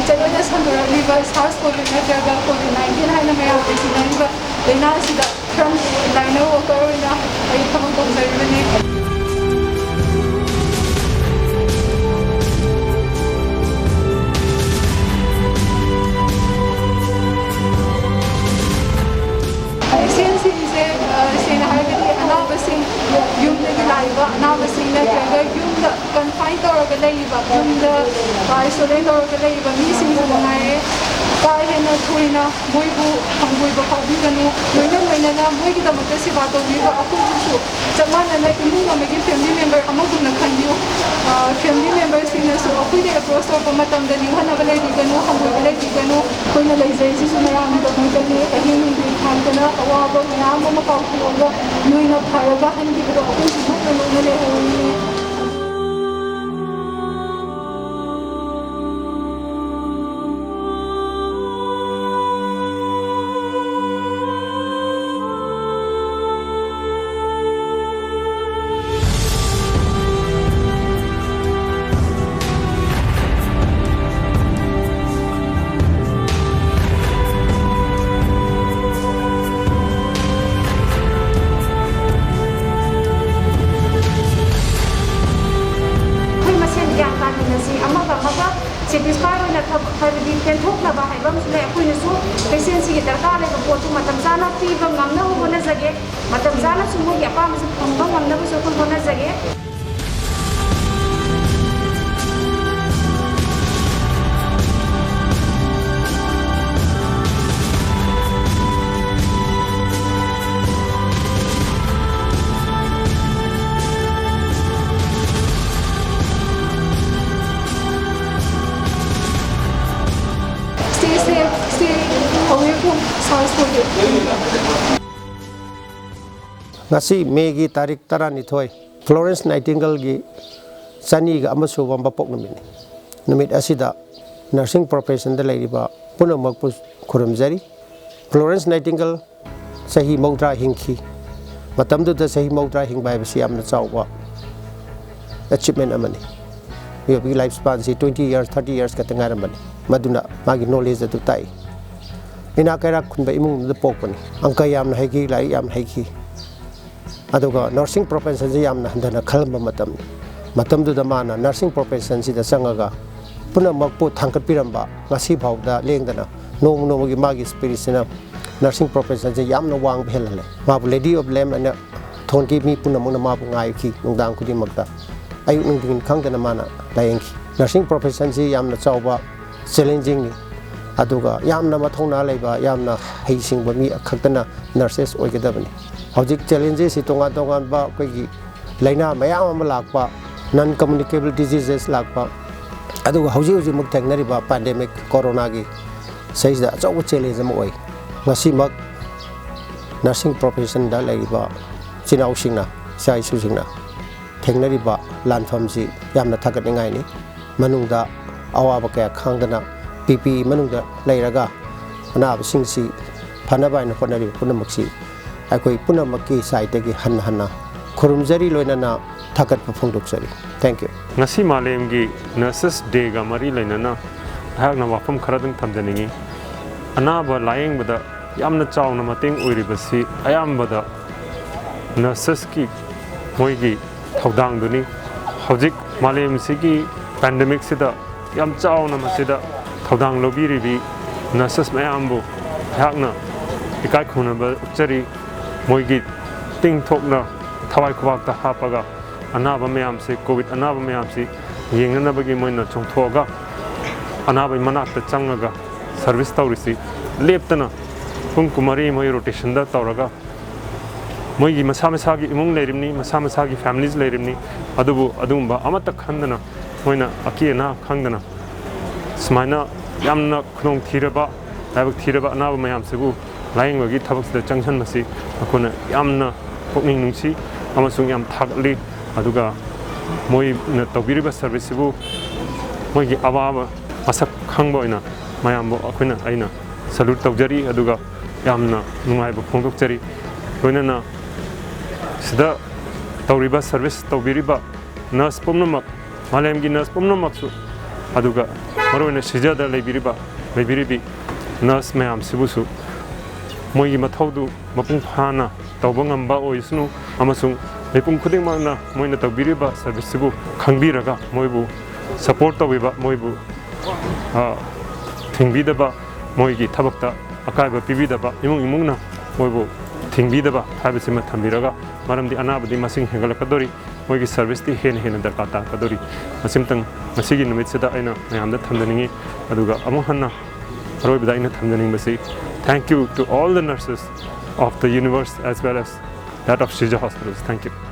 चलोना संदर्भ SARS Covid नत्रगा COVID-19 है ma'am सिनारीब लेना सिदा फ्रंट लाइनर वर्कर ना आई थबक तौजरिबने confine तौरग लेइबा युमदा आइसोलेट तौरग लेइबा मिसिंग बनाए काहेना थोइना मोइबु हंगुइबा फाबिगनु लोइना मोइगिदमक सेवा तौबिबा अखुबुसु चमानना इमुंग अमगी फैमिली मेंबर अमगुना खन्दियो फैमिली मेंबर सिंगसु अखुइदे अप्रोच तौबा मतमदा निहनबा लेदिगनु हंगुइबा लेदिगनु कोइना लेजैसिसु मयाम दमकनि अहिंगि खानतना अवाबा मयाम अमा पाउथोगा नोइना फारगा हंगिबा अखुइसु नोइना लेहोनि ngasi megi tarik tarani thoi Florence Nightingale gi chani ga amasu wamba pok numit asida nursing profession da laiba punamak pu khuramjari Florence Nightingale sahi mawdra hingki matam du da sahi mawdra hingbai bisi amna chawwa achievement amani we be lifespan si 20 years 30 years ka tangar amani maduna magi knowledge da tai ina kaira khunba imung da pokpani angka yamna haiki lai yam haiki aduga nursing profession ji yamna handana khalma matam du da mana nursing profession si da sangaga puna makpu thangkat piramba ngasi phawda lengdana nong gi magi spirit sina nursing profession ji yamna wang bhelale ma lady of lamb ana thonki mi puna mona ma ngai ki nongdang khudi makta ayu nongdin khangdana mana layengki nursing profession ji yamna chawba challenging ni aduga yamna mathongna leiba yamna heisingba mi khaktana nurses oigedabani hojik challenges si tonga ba koigi laina mayam ama lakpa non communicable diseases lakpa aduga hoji muk thangnari ba pandemic corona gi saisa achaw challenge am oi ngasi mak nursing profession da leiba chinau singna sai su singna thangnari ba lanfam si yamna thagat ngai ni manungda awaba ka khangdana PP manungda leiraga anab singsi phanaba ina honari punamaksi akoi punamakki side gi hanna khurumjari loinana thakat phongdoksari thank you ngasi malem gi nurses day ga mari loinana hakna wafam kharadung thamjaningi anaba layeng bada yamna chawna mateng oiribasi ayambada nurses ki moigi thodang duni hojik malem sigi pandemic sida yam chawna masida thodang lobiribi nurses mayambu hakna ikai khuna ba chari moigi ting thokna thawai khwak ta hapaga anaba mayam se covid anaba mayam se yengna bagi moina chongthoga anaba manak ta changaga service tawrisi leptana pung kumari moi rotation da tawraga moigi masa gi imung leirimni masa gi families leirimni adubu adumba amata khandana moina akina khangdana smaina yamna khnong thiraba dabak thiraba anaba mayam sebu laing wagi thabak da changchan masi akona yamna pokning nungsi amasung yam thakli aduga moi na tawbiriba service bu moi gi awaba asak khangboina mayam bo akhina aina salute tawjari aduga yamna nungai ba phongdokjari loinana sida tawriba service tawbiriba nurse pomnamak malem gi nurse pomnamak su ꯑꯗꯨꯒ ꯃꯔꯨꯑꯣꯏꯅ ꯁꯤꯖꯗ ꯂꯩꯕꯤꯔꯤꯕꯤ nurse ꯃꯌꯥꯝꯁꯤꯕꯨꯁꯨ ꯃꯣꯏꯒꯤ ꯃꯊꯧꯗꯨ ꯃꯄꯨꯡ ꯐꯥꯅ ꯇꯧꯕ ꯉꯝꯕ ꯑꯣꯏꯁꯅꯨ ꯑꯃꯁꯨꯡ ꯃꯤꯄꯨꯝ ꯈꯨꯗꯤꯡꯃꯛꯅ ꯃꯣꯏꯅ ꯇꯧꯕꯤꯔꯤꯕ ꯁꯔꯚꯤꯁꯁꯤꯕꯨ ꯈꯪꯕꯤꯔꯒ ꯃꯣꯏꯕꯨ ꯁꯄꯣꯔꯠ ꯇꯧꯕꯤꯕ ꯃꯣꯏꯕꯨ ꯊꯤꯡꯕꯤꯗꯕ ꯃꯣꯏꯒꯤ ꯊꯕꯛꯇ ꯑꯀꯥꯏꯕ ꯄꯤꯕꯤꯗꯕ ꯏꯃꯨꯡꯅ ꯃꯣꯏꯕꯨ ꯊꯤꯡꯕꯤꯗꯕ ꯍꯥꯏꯕꯁꯤꯃ ꯊꯝꯕꯤꯔꯒ ꯃꯔꯝꯗꯤ ꯑꯅꯥꯕꯗꯤ ꯃꯁꯤꯡ ꯍꯦꯟꯒꯠꯂꯛꯀꯗꯣꯔꯤ ꯃꯣꯏꯒꯤ ꯁꯔꯚꯤꯁꯇꯤ ꯍꯦꯟꯅ ꯗꯔꯀꯥꯔ ꯇꯥꯔꯛꯀꯗꯣꯔꯤ ꯑꯁꯤꯃꯇꯪ ꯉꯁꯤꯒꯤ ꯅꯨꯃꯤꯠꯁꯤꯗ ꯑꯩꯅ ꯃꯌꯥꯝꯗ ꯊꯝꯖꯅꯤꯡꯉꯤ ꯑꯗꯨꯒ ꯑꯃꯨꯛ ꯍꯟꯅ ꯑꯔꯣꯏꯕꯗ ꯑꯩꯅ ꯊꯝꯖꯅꯤꯡꯕꯁꯤ thank you to all the nurses of the universe as well as that of Shija Hospitals. Thank you.